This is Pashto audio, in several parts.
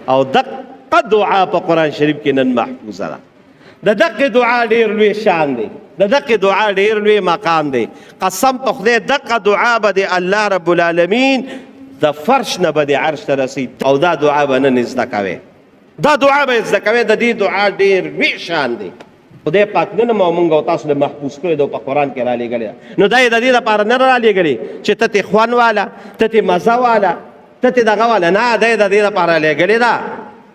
او دقه دعا په قرآن شریف کې نن محفوظه ده. د دقه دعا ډېر لوی شان دی، د دقه دعا ډېر لوی مقام دی. قسم په خدای دقه دعا به د الله رب العالمین د فرش نه به د عرش ته رسي، او دا دعا به نن زده کوئ، دا دعا به زده کوئ. د دې دعا ډېر لوی شان دی. خدای پاک نن مونږ او تاسو له محفوظ کړی دی په قرآن کې را لېږلی. نو دا یې د دې لپاره نه را لېږلی چې ته تې خوند واله، ته تې مزه واله، ته تې دغه واله، نه، دا یې د دې لپاره لېږلې ده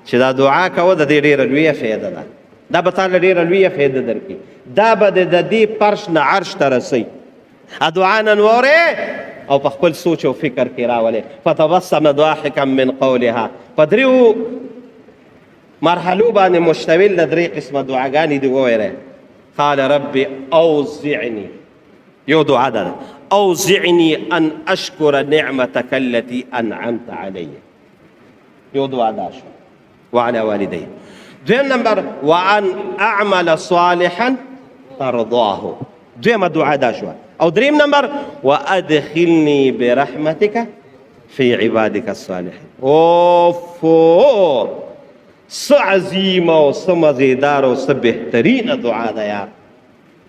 چې دا دعا کوه، د دې ډېره لویه فایده ده. دا به تاله ډېره لویه فایده درکړي، دا به د دې فرش نه عرش ته رسوي. دعا نن واورئ او په خپل سوچ او فکر کې راولئ. فتبسم ضاحکا من قولها. په دریو مرحلو باندې مشتمل د درې قسمه دعاګانې دي وویلی. قال رب اوزعنی، یو دعا ده، اوزعنی ان اشکر نعمتک التي انعمت علی، یو دعا دا شو وعلى والدي. دویم نمبر وان اعمل صالحا ترضاه، دویمه دعا دا شو. او دریم نمبر وادخلنی برحمتک فی عبادک الصالحین. اوفو، څه عظیمه او څه مزیدار او څه بهترینه دعا ده یار.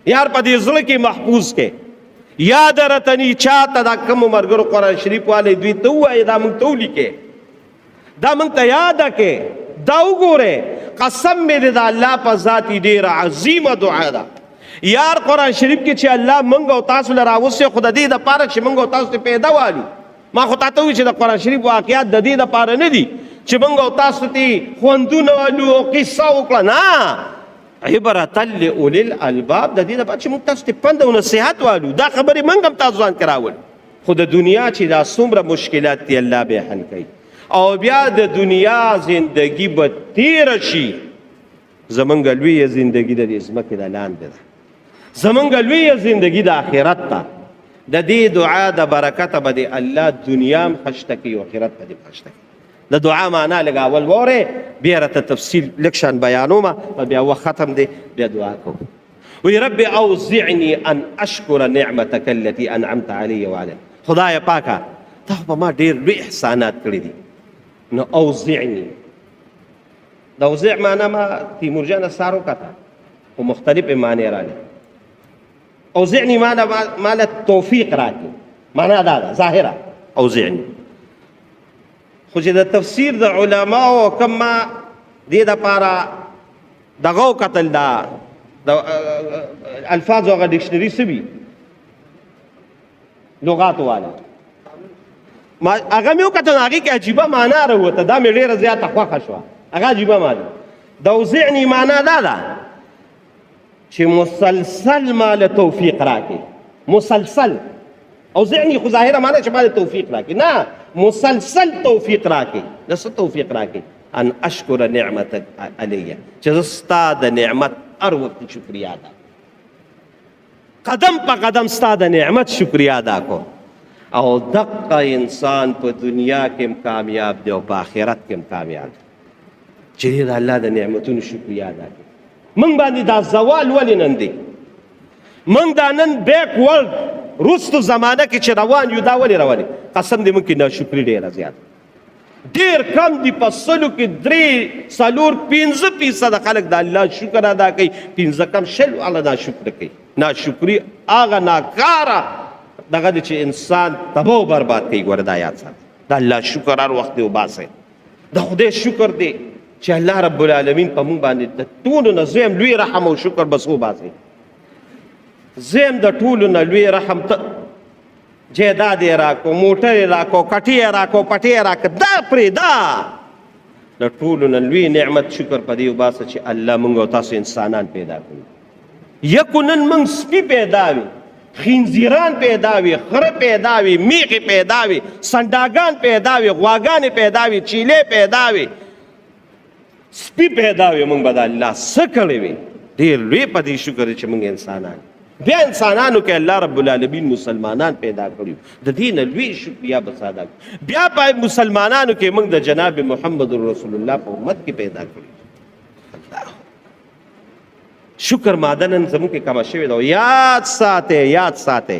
یار په دې زړه کې محفوظ کې یاد رتنی چاته دا کومو ملګرو قرآن شریف والی دوی ته ووایي، دا موږ ته ولیکې، دا موږ ته یاده کې، دا وګورئ. قسم مې دی د الله په ذات ډېره عظیمه دعا ده یار. قرآن شریف کې چې الله موږ او تاسو له راوستې، خو د دې دپاره چې موږ او تاسو ته پیدا والي. ما خو تا ته وایي چې د قرآن شریف واقعات د دې دپاره نه دي چې موږ او تاسو ته خوندونه والو او قصه وکړه، نه، عبرة لأولي الالباب، د دې دپاره چې موږ تاسو ته پند او نصیحت والو. دا خبرې موږ هم تاسو ځان کې راولو. خو د دنیا چې دا څومره مشکلات دي الله به حل کوي، او بیا د دنیا زندگی به تیره شي. زمونږ لویه زندگی د دې ځمکې د لاندې ده، زمونږ لویه زندگی د آخرت ده. د دې دعا د برکته به د الله دنیا هم خشته کوي او آخرت به دې خشته کوي. د دعا معنا لږ اول واورئ، بیا راته تفصیل لږ شان بیانومه، بیا وخت ختم دی، بیا دعا کوم. وی رب اوزعنی ان اشکر نعمتک التي انعمت علی وعلی. خدای پاکه تا خو په ما ډېر لوی احسانات کړي دي. نو اوزعنی، د اوزع معنا ما تیمور جان سار وکړه خو مختلفې معنی راغلي. اوزعنی معنا ماله توفیق راکړي، معنا دا ده ظاهره اوزعنی. خو چې د تفسیر د علماو کوم ما دې دپاره دغه وکتل، دا د الفاظو هغه ډکشنري څه وي لغاتو والا، هغه مې وکتل، هغې کې عجیبه معنا راووته. دا مې ډېره زیاته خوښه شوه، هغه عجیبه معنا. د اوزعنی معنا دا ده چې مسلسل ماله توفیق راکړي، مسلسل. اوزعنی خو ظاهره معنا چې ماله توفیق راکړي، نه، مسلسل توفیق راکړي. د څه توفیق راکړي؟ ان اشکر نعمتک علیه، چې زه ستا د نعمت هر وخت شکریا ادا، قدم په قدم ستا د نعمت شکریا ادا کوم. او دقه انسان په دنیا کې هم کامیاب دی او په آخرت کې هم کامیاب دی چې د الله د نعمتونو شکریا ادا کړي. موږ باندې دا زوال ولې نن دی؟ موږ دا نن بیک ورلډ وروستو زمانه کې چې روان یو، دا ولې روان یو؟ قسم دې موږ کې ناشکري ډېره زیاته، ډېر کم دي. په سلو کې 3، 4، 5% خلک د الله شکر ادا کوي، 15 کم 20 الله ناشکر کوي. ناشکري هغه ناکاره دغه دی چې انسان تباه و برباد کوي. ګوره دا یاد ساته، د الله شکر هر وخت دی وباسئ. د خدای شکر دی چې الله رب العالمین په موږ باندې د ټولو نه زویم لوی رحم او شکر بس وباسئ. زویم د ټولو نه لوی رحم جیداد یې راکو، موټر یې راکو، کټی یې راکو، پټی یې راکو، دا پرېږده. د ټولو نه لوی نعمت شکر په دې وباسه چې الله موږ او تاسو انسانان پیدا کړي. یکو نن موږ سپي پیدا وي، خنزیران پیدا وي، خره پیدا وي، میغې پیدا وي، سنډاګان پیدا وي، غواګانې پیدا وي، چیلې پیدا وي، سپي پیدا وي. موږ به د الله څه کړی وي؟ ډېر لوی په دې شکر چې موږ انسانان. بیا انسانانو کې الله رب العالمین مسلمانان پیدا کړي، د دې نه لوی شکریا بس ادا کړي. بیا په مسلمانانو کې موږ د جناب محمد رسول الله په امت کې پیدا کړي. الله شکر ماده نن زموږ کې کمه شوې ده. یاد ساتئ، یاد ساتئ.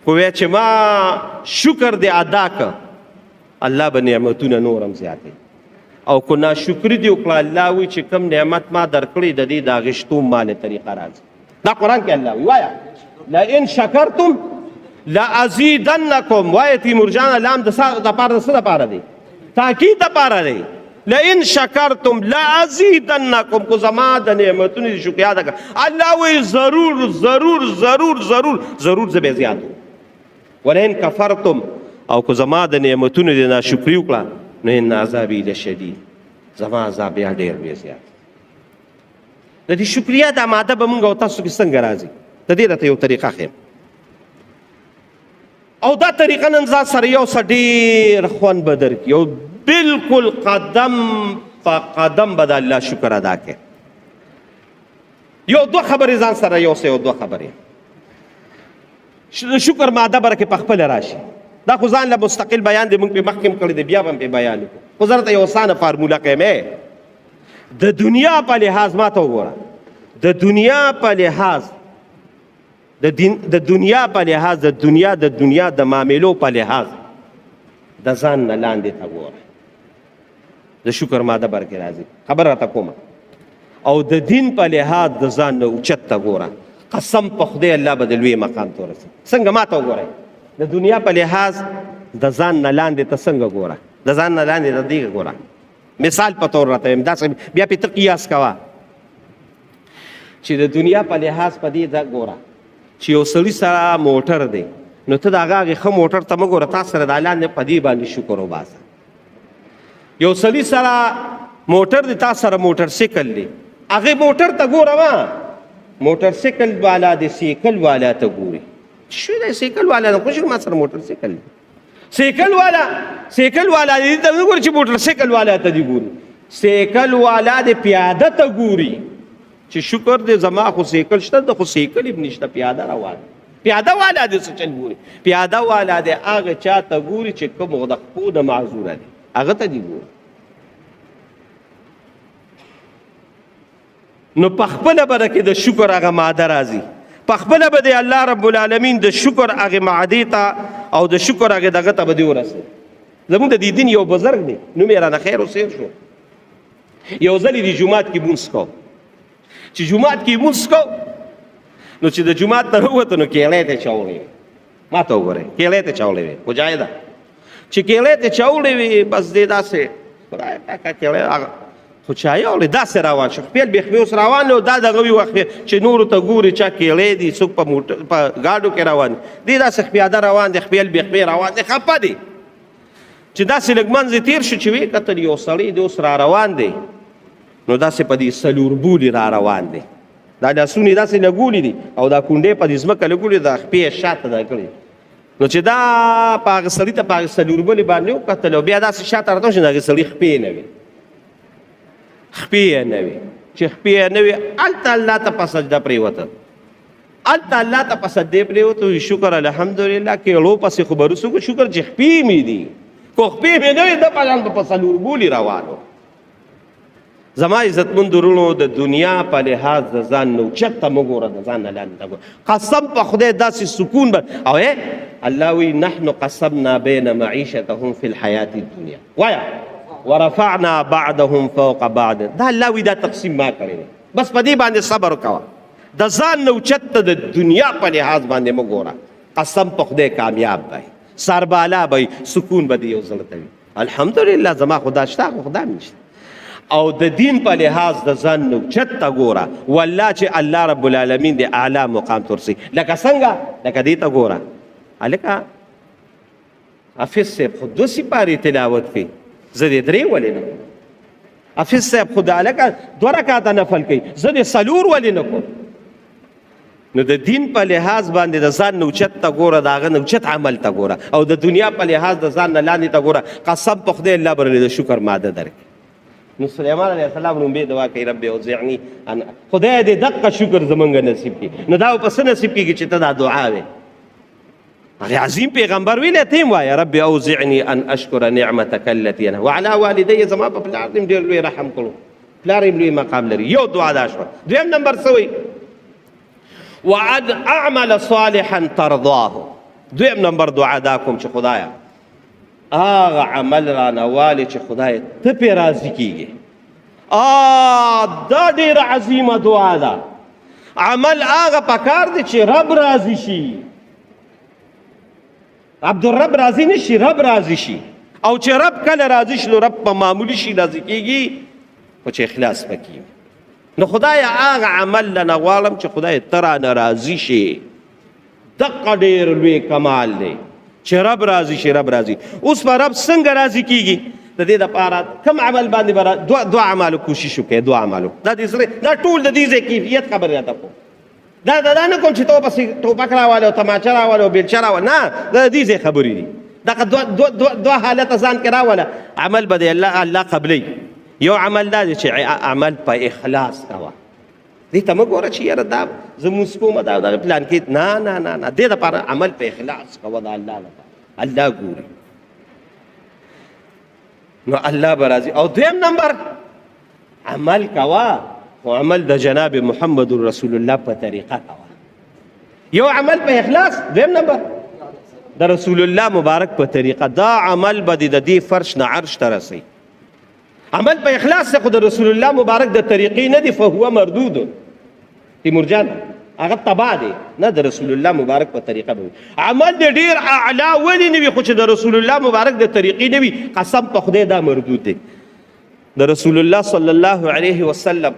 خو وایه چې ما شکر دې ادا که، الله به نعمتونه نور هم زیاتوي. او کو ناشکري دې وکړه الله وایي چې کوم نعمت ما درکړی د دې د اغېشتو مالې طریقه راځي دا قرآن کې الله وایي وایه لئن شکرتم لازیدنکم وایه تیمور جان لام د پاره د څه دپاره دی تاکید دپاره دی لئن شکرتم لازیدنکم کو زما د نعمتونو د شکر یاد کړه الله وایي ضرور ضرور ضرور ضرور ضرور زه به زیاتو ولئن کفرتم او کو زما د نعمتونو د ناشکري وکړه نو ان عذابي لشدید زما عذاب بیا ډېر بیا زیات د دې شکریا د ماده به موږ او تاسو کې څنګه راځي د دې راته یو طریقه ښیم او دا طریقه نن ځان سره یو څه ډېر خوند به درکړي یو بالکل قدم په قدم به د الله شکر ادا کړي یو دوه خبرې ځان سره یو څه یو دوه خبرې شکر ماده به راکې په خپله راشي دا خو ځان له مستقل بیان دی موږ پې مخکې کړی دی بیا به هم پې بیان وکړو خو زه راته یو اسانه فارموله کوم د دنیا په لحاظ ما ته وګوره د دنیا په لحاظ د دنیا په لحاظ د دنیا د معاملو په لحاظ د ځان نه لاندې ته ګوره د شکر ماده بر کې راځي خبر راته کومه او د دین په لحاظ د ځان نه اوچت ته ګوره قسم په خدای الله به د لوی مقام ته ورسي څنګه ما ته وګورئ د دنیا په لحاظ د ځان نه لاندې ته څنګه ګوره د ځان نه لاندې د دې ګوره مثال په طور راته وایم داسې بیا پې ته قیاس کوه چې د دنیا په لحاظ په دې دا ګوره چې یو سړي سره موټر دی نو ته د هغه ښه موټر ته مه ګوره تا سره د لاندې په دې باندې شکر وباسه یو سړي سره موټر دی تا سره موټر سیکل دی هغې موټر ته ګوره ما موټر سیکل والا دی سیکل والا ته ګوري شو دی سیکل والا نه خوشو ما سره موټر سیکل دی سیکل والا دی ته نه ګوري چې موټر سیکل والا ته دی ګوري سیکل والا دی پیاده ته ګوري چې شکر دی زما خو سیکل شته د خو سیکل هم نشته پیاده روان پیاده والا دی څه چل ګوري پیاده والا دی هغه چا ته ګوري چې کوم د خپو د معذوره دی هغه ته دی ګوري نو په خپله به کې د شکر هغه ماده راځي په خپله به د الله رب العالمین د شکر هغې معدې ته او د شکر هغې دغه ته به دې ورسوي زموږ د دې دین یو بزرګ دی نوم یې رانه خیر حسین شو یو ځل یې د جومات کې مونځ کو چې جومات کې مونځ کو نو چې د جومات نه راووتو نو کیلې ته چاوړې وې ما ته وګورئ کیلې ته چاوړې وې خو جای ده چې کیلې ته چاوړې وې بس دې داسې خدای پاکه کیلې خو چای اولې داسې روان شو خپل بېخبې اوس روان دی او دا دغه وي وخت چې نورو ته ګوري چا کیلې دي څوک په ګاډو کې روان دي داسې پیاده روان دی خپل بېخبې روان دی خفه دی چې داسې لږ منځ تېر شو چې ویې کتل یو سړی دی اوس را روان دی نو داسې په دې سلوربولي را روان دی دا لاسونه یې داسې لګولي دي او دا کونډې په دې ځمکه لګولي دا خپې یې شاته دا کړي نو چې دا په هغه سړي ته په هغې سلوربولي باندې وکتل او بیا داسې شاته راته شو د هغې سړي خپې نه وي خپې یې نه وي چې خپې یې نه وي هلته الله ته په سجده پرېوته هلته الله ته په سجدې پرېوته وي شکر الحمدلله کېړو پسې خو به رسو شکر چې خپې مې دي کو خپې مې نه وي ده په شان به په سلوربولي روانو زما عزتمند ورونو د دنیا په لحاظ د ځان نه اوچت ته مه ګوره د ځان نه لاندې ته ګوره قسم په خدای داسې سکون به او الله وی نحن قسمنا بین معیشتهم فی الحیات الدنیا وایه ورفعنا بعضهم فوق بعض دا الله وی دا تقسیم ما کړی دی بس په دې باندې صبر کوه د ځان نه اوچت ته د دنیا په لحاظ باندې مه ګوره قسم په خدای کامیاب دی سربالا به سکون به دې یو زړه ته وي الحمدلله زما خدا شته خو خدا مې نشته او د دین په لحاظ د ځان نه اوچت ته ګوره والله چې الله رب العالمین د اعلی مقام ته ورسوي لکه څنګه لکه دې ته ګوره هلکه حافظ صاحب خو دوه سپارې تلاوت کوي زه دې درې ولې نه کوم حافظ صاحب خو د هلکه دوه رکاته نفل کوي زه دې څلور ولې نه کوم نو د دین په لحاظ باندې د ځان نه اوچت ته ګوره د هغه نه اوچت عمل ته ګوره او د دنیا په لحاظ د ځان نه لاندې ته ګوره قسم په خدای الله به د شکر ماده درکړي نو سلیمان علیه السلام لومبې دعا کوي رب اوزعنی ان خدای دې دقه شکر زمونږ نصیب کړي نو دا په څه نصیب کېږي چې ته دا دعا وې هغه عظیم پیغمبر ویلی ته یې وایه رب اوزعنی ان اشکر نعمتک التي انعمت وعلى والدی زما په پلار دې ډېر لوی رحم کړو پلار یې لوی مقام لري یو دعا دا شوه دویم نمبر څه وایي وعد اعمل صالحا ترضاه دویم نمبر دعا دا کوم چې خدایه هغه عمل رانهوالی چې خدای ته پې راضي کېږي. دا ډېره عظیمه دعا ده. عمل هغه پکار دی چې رب راضي شي. عبدالرب راضي نه شي، رب راضي شي. او چې رب کله راضي شي نو رب په معمولي شي راضي کېږي، خو چې اخلاص پکې نو خدای هغه عمل نه غواړم چې خدای ته رانه راضي شي. دقه ډېر لوی کمال دی چې رب راضي شي. رب راضي اوس به رب څنګه راضي کېږي؟ د دې دپاره کوم عمل باندې به دوه اعمالو کوشش وکړئ. دوه اعمالو دا ټول د دې ځای کیفیت خبرې راته کوم. دا نه کوم چې تو پسې ټوپک راولې او تماچه راولې او بیلچه راولې، نه دا د دې ځای خبرې دي. دغه دوه حالته ځان کې راوله، عمل به د الله قبلوي. یو عمل دا دی چې عمل په اخلاص کوه. دې ته مه ګوره چې یاره دا زه مونځ کومه دا دغه پلان کې، نه نه نه نه، دې دپاره عمل په اخلاص کوه د الله لپاره. الله ګوري نو الله به راضي. او دویم نمبر عمل کوه، خو عمل د جناب محمد رسول الله په طریقه کوه. یو عمل په اخلاص، دویم نمبر د رسول الله مبارک په طریقه. دا عمل به د دې فرش نه عرش ته رسي. عمل په اخلاص خو د رسول الله مبارک د طریقې نه دی، فهو مردود. تیمور جان هغه تبا دی، نه د رسول الله مبارک په طریقه به عمل د ډېر اعلی ولې نه وي، خو چې د رسول الله مبارک د طریقې نه وي، قسم په خدای دا مردود دی. د رسول الله صلی الله علیه وسلم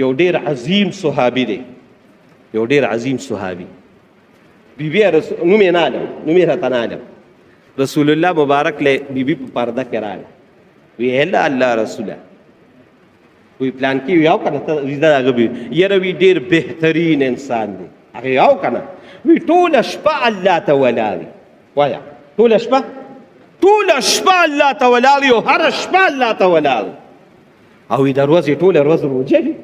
یو ډېر عظیم صحابي دی، یو ډېر عظیم صحابي. بیبي نوم یې نه علم، نوم یې راته نه علم. رسول الله مبارک له بیبي په پرده کې راغی، وی الله رسوله وی پلان کې یو کنه ته هغه وی یره وی ډېر بهترین انسان دی. هغه یو کنه وی ټوله شپه الله ته ولاړ. وایا ټوله شپه، ټوله شپه الله ته ولاړ، او هره شپه الله ته ولاړ. او د ورځې ټوله ورځ روژه وي.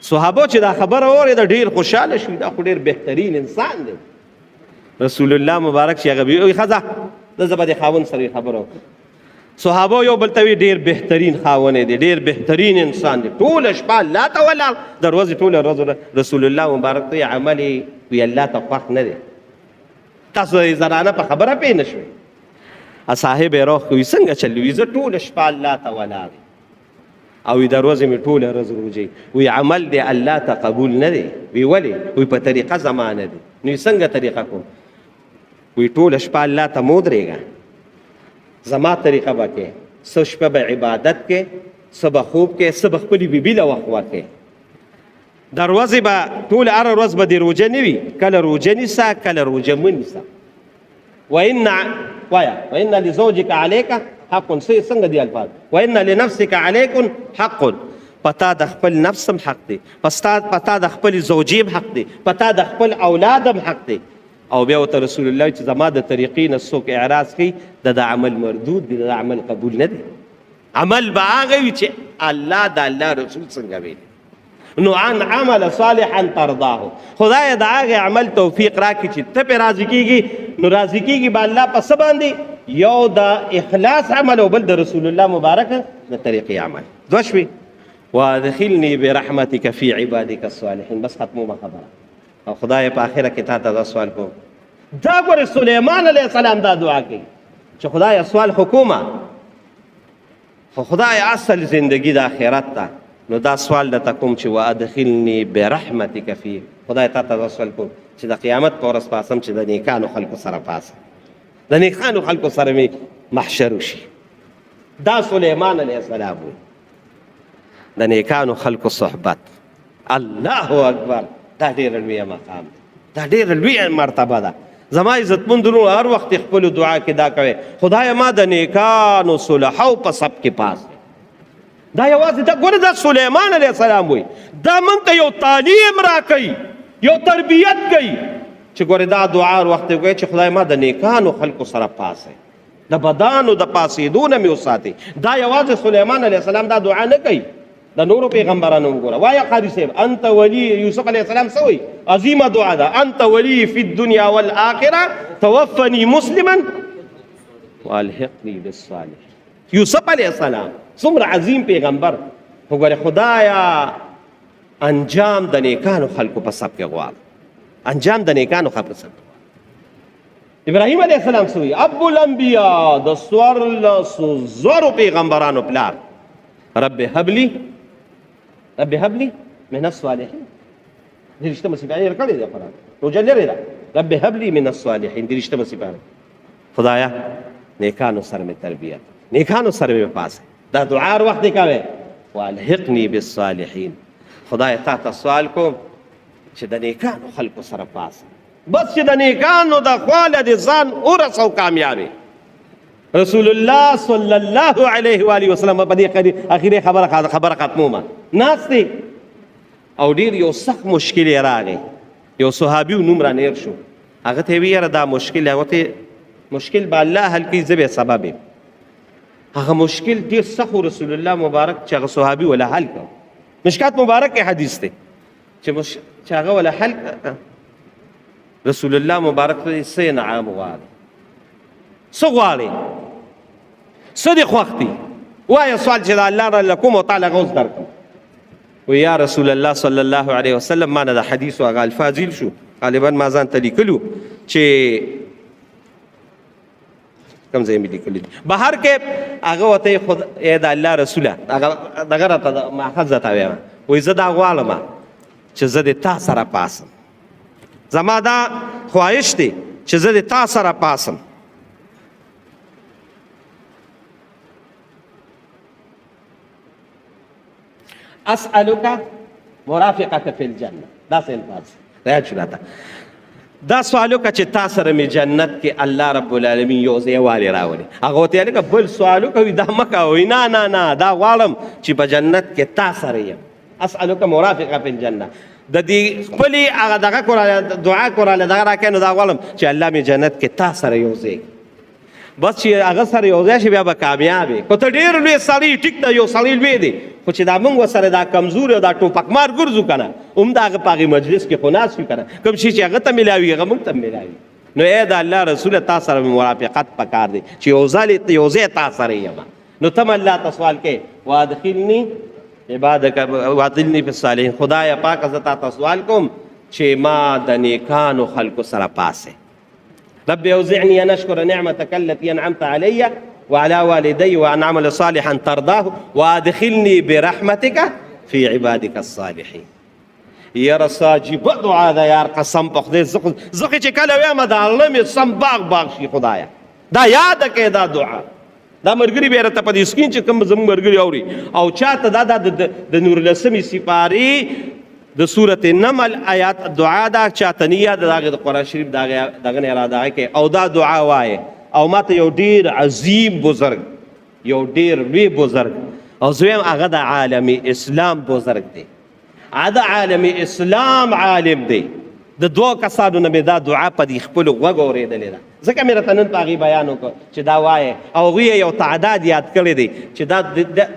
صحابه چې دا خبره واورېده ډېر خوشحاله شوي، دا خو ډېر بهترین انسان دی. رسول الله مبارک چې هغه وی ښځه زه به د خاوند سره خبره وکړم. صحابه یو بل ته وی ډېر بهترین خاوند دی، ډېر بهترین انسان دی، ټوله شپه الله ته ولاړ، د ورځې ټوله ورځ. رسول الله مبارک ته عمل وی الله ته خوښ نه دی. تاسو د زنانه په خبره پوه نه شوئ. صاحب یې راوښ وي څنګه چل وي، زه ټوله شپه الله ته ولاړ او د ورځې مې ټوله ورځ روژې. وی عمل دی الله ته قبول نه دی. وی ولې؟ وی په طریقه زما نه دی. نو څنګه طریقه کوم؟ وی ټوله شپه الله ته مه ودرېږه، زما طریقه به کې، څه شپه به عبادت کې، څه به خوب کې، څه به خپلې بیبي له وخت ورکې. د ورځې به ټوله هره ورځ به دې روژه نه وي، کله روژه نیسه کله روژه مه نیسه. وإن لزوجك عليك حق. څنګه دی الفاظ؟ وإن لنفسك عليكم حق. پتا د خپل نفسم حق دی، پتا د خپل زوجیم حق دی، پتا د خپل اولادم حق دی. او بیا ورته رسول الله چې زما د طریقې نه څوک اعراض کوي د عمل مردود دی، د عمل قبول نه دی. عمل به هغه وي چې الله د الله رسول څنګه ویلي. نو ان عمل صالحا ترضاه. خدای د هغه عمل توفیق راکړي چې ته پرې راضي کېږي. نو راضي کېږي به الله په څه باندې؟ یو د اخلاص عمل او بل د رسول الله مبارک د طریقې عمل. دوه شوې. وادخلني برحمتك في عبادك الصالحين. بس ختمومه خبره. او خدای په آخره کې تا ته دا سوال کوم. دا ګورې سلیمان علیه السلام دا دعا کوي چې خدای سوال حکومه، خو خدای اصل زندگی د آخرت ته. نو دا سوال درته کوم چې وادخلني برحمتک فيه. خدای تا ته دا سوال کوم چې د قیامت په ورځ پاسم چې د نیکانو خلکو سره پاسم، د نیکانو خلکو سره مې محشر وشي. دا سلیمان علیه السلام وي، د نیکانو خلکو صحبت. الله اکبر. دا ډېره لویه مقام دی، دا ډېره لویه مرتبه ده. زما عزتمندونو هر وخت خپلو دعا کې دا کوئ، خدایه ما د نیکانو صلحو په صف کې پاس. دا یوازې دا ګوره دا سلیمان علیه السلام وایي، دا موږ ته یو تعلیم راکوي، یو تربیت کوي چې ګوره دا دعا هر وخت کوئ چې خدای ما د نیکانو خلکو سره پاسئ، د بدانو د پاسېدو نه مې وساتئ. دا یوازې سلیمان علیه السلام دا دعا نه کوي، د نورو پیغمبرانو وګوره. وایه قاري صاحب انت ولی. یوسف علیه السلام څه وایي؟ عظیمه دعا ده. انت ولی فی الدنیا والآخره توفنی مسلما والحقنی بالصالحین. یوسف علیه السلام څومره عظیم پیغمبر. وګوره خدایا انجام د نیکانو خلکو په صف کې غواړم، انجام د نیکانو خلکو په صف. ابراهیم علیه السلام سوی ابو الانبیاء د څوارلسو زرو پیغمبرانو پلار رب هب لي من الصالحین. دې رښتمه صفات یې کړې ده قرآن روژه لرې ده. رب هب لي من الصالحین دې رښتمه صفات. خدایا نیکانو سره مې تربیت، نیکانو سره مې پاسه. دا دعا هر وخت یې کوې والحقني بالصالحین. خدای تا ته سوال کوم چې د نیکانو خلکو سره پاسه، بس چې د نیکانو د خواله د ځان ورسو کامیابې. رسول الله صلی الله علیه و آله وسلم په دې اخیری خبره ختمومه ناست دی او ډېر یو سخت مشکل یې راغی. یو صحابي نوم را نیر شو، هغه ته یې ویې یاره دا مشکل، هغه ته مشکل به الله حل کړي، زه به سبب یم. هغه مشکل ډېر سخت و رسول الله مبارک چې هغه صحابي ولا حل کړ. مشکات مبارک کې حدیث دی چې هغه ولا حل کړ. رسول الله مبارک ته څه انعام غواړي، څه غواړي، څه دې خوښ دي، وایه سوال چې د الله نه لکوم او تعالی هغه اوس درکړم. وی یا رسول الله صلی الله علیه وسلم ما نه د حدیثو هغه الفاظ ایل شو، غالبا ما ځان ته لیکلو چې کوم ځای مې لیکلي دي بهر کې هغه ورته ای د الله رسوله هغه دغه راته ماخذ راته ویمه، وایي زه دا غواړم چې زه د تا سره پاسم، زما دا خواهش دی چې زه د تا سره پاسم. اسألک مرافقة فی الجنه، دا څه الفاظ یاد شو راته. دا سوالو که چې تا سره مې جنت کې الله رب العالمین یو ځای والی راولي. هغه ورته لکه بل سوالو کوي دا مه کوئ، نه نه نه دا غواړم چې په جنت کې تا سره یم. اسألک مرافقة فی الجنه، د دې خپلې هغه دغه کوراله دعا کوراله دغه راکړې نو دا غواړم چې الله مې جنت کې تا سره یو ځای، بس چې هغه سره یو ځای شي بیا به کامیاب یې. که ته ډېر لوی سړی ټیک ده، یو سړی لوی دی، خو چې دا موږ ورسره دا کمزور او دا ټوپک مار ګرځو که نه، هم د هغه په هغې مجلس کې خو ناست وي که نه، کوم شي چې هغه ته میلاوي هغه موږ ته میلاوي. نو ای د الله رسوله تا سره مې مرافقت پکار دی چې یو ځای تا سره یم. نو ته م الله ته سوال کوې وادخلني عبادک وادخلني فی الصالحین. خدایه پاکه زه تا ته سوال کوم چې ما د نیکانو خلکو سره پاسې. رب اوزعني ان اشكر نعمتك التي انعمت علي وعلى والدي وان اعمل صالحا ترضاه وادخلني برحمتك في عبادك الصالحين. یا رساجب دعا ده یار، قسم په خدای زخه چې کله وایم دا الله مې سم باغ شي. خدایا دا یاد کړه دا دعا، دا مرګري به راته په دې سکین چې کوم زموږ مرګري اوري او چاته دا د نور لسمي سپاری د سورة النمل آیات دعا دا چاته نه یاد د قرآن شریف دغه نه اراده کوي او دا دعا وایي او ماته یو ډیر عظیم بزرگ، یو ډیر لوی بزرگ او زویم هغه د عالم اسلام بزرگ دی، هغه د عالم اسلام عالم دی. د دوه کسانو نه مې دا دعا په دې خپلو غوږ اورېدلې ده، ځکه مې راته نن په هغې بیان وکړ چې دا وایې او هغوی یو تعداد یاد کړی دی چې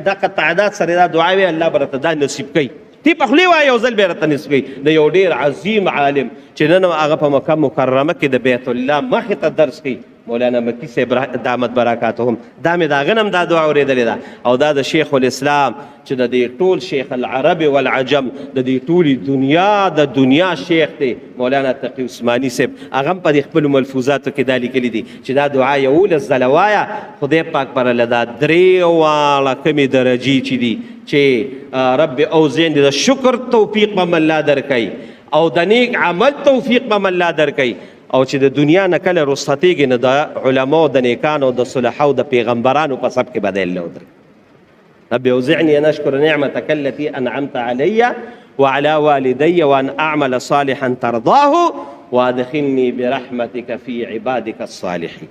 دغه تعداد سره دا دعا وی الله به راته دا نصیب کوي. تی په خولې وایه یو ځل به یې راته نصیب کوي. د یو ډېر عظیم عالم چې نن هغه په مکه مکرمه کې د بیت الله مخې ته درس کوي، مولانا مکی صاحب دامت برکاتهم، دا مې د هغه نه هم دا دعا اورېدلې ده. او دا د شیخ الاسلام چې د دې ټول شیخ العرب والعجم د دې ټولې دنیا د دنیا شیخ دی مولانا تقي عثماني صاحب، هغه هم په دې خپلو ملفوظاتو کې دا لیکلي دي چې دا دعا 11 ځله وایه، خدای پاک پرله دا درې واړه کمې درجې چې دي چې رب اوزعني د شکر توفیق به م الله درکوي او د نیک عمل توفیق به م الله درکوي او چې د دنیا نه کله رخصتېږي نو د علماو د نیکانو د صلحاو د پیغمبرانو په سب کې به دی الله ودرکوي. رب اوزعني ان اشكر نعمتك التي انعمت علي وعلى والدي وان اعمل صالحا ترضاه وادخلني برحمتك في عبادك الصالحين.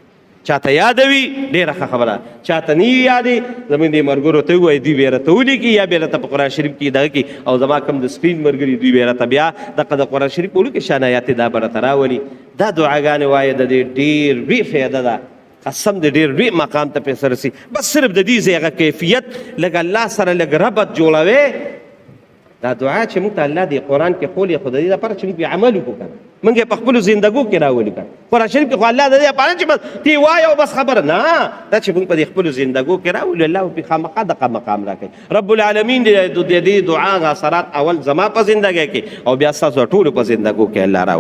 چاته یادوي ډېره ښه خبره، چاته نه وي یادې زموږ دې ملګرو ته ووایي دوی به یې راته ولیکي یا به یې راته په قرآن شریف کې دغه کړي او زما کوم د سپین ملګري دوی به یې راته بیا دغه د قرآن شریف په ولیکي شان آیات دا به راته راولي. دا دعاګانې وایه د دې ډېر لوی فایده ده، قسم د ډېر لوی مقام ته پې رسي. بس صرف د دې ځای هغه کیفیت لږ الله سره لږ ربط جوړوې. دا دعا چې موږ ته الله دې قرآن کې ښولي خو د دې لپاره چې موږ پې عمل وکړو که نه، موږ یې په خپلو زندګو کې راولي که قرآن شریف کې خو الله د دې لپاره چې بس تی وایه او بس خبره نه، دا چې موږ په دې خپلو زندګو کې راولي الله به پې خامخا دغه مقام راکوي. رب العالمین د دې دعا غ اثرات اول زما په زندګۍ کې او بیا ستاسو ټولو په زندګو کې الله راولي.